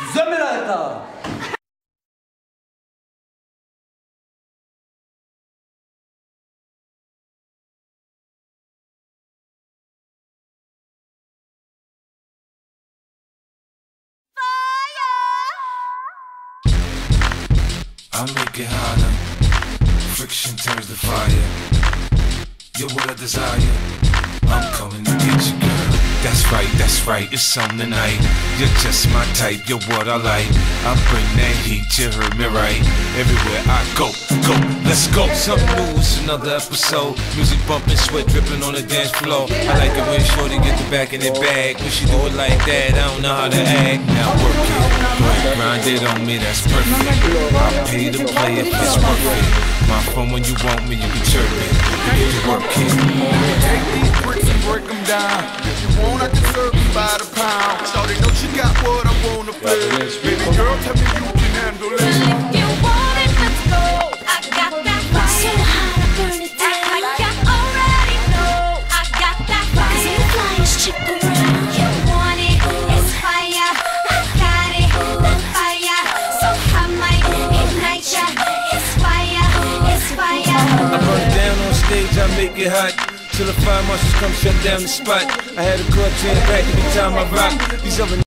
düzenle. I make it harder. Friction turns to fire. You're what I desire. I'm coming to get you, girl. That's right, it's on tonight. You're just my type, you're what I like. I bring that heat, you heard me right. Everywhere I go, let's go. Something new, it's another episode. Music bumping, sweat dripping on the dance floor. I like it when shorty get the back in the bag. When she do it like that, I don't know how to act. Now work it, grind it on me, that's perfect. I pay to play if it's worth it. My phone when you want me, you can chirp it. You work it. Take these bricks and break them down. If you want, I can serve you by the pound. Shawty know she got what I wanna play. Baby girl, tell me you can handle it. If you want it, let's go. I got that fire. So hot, I burn it down. Like I already know. I got that fire. 'Cause I'm the flyest chick around. You want it, it's fire. I got it, the fire. So I might ignite ya. It's fire, it's fire. I burn it down on stage, I make it hot. Till the fire marshals come shut down the spot. I had a club chain back every time I rock. These other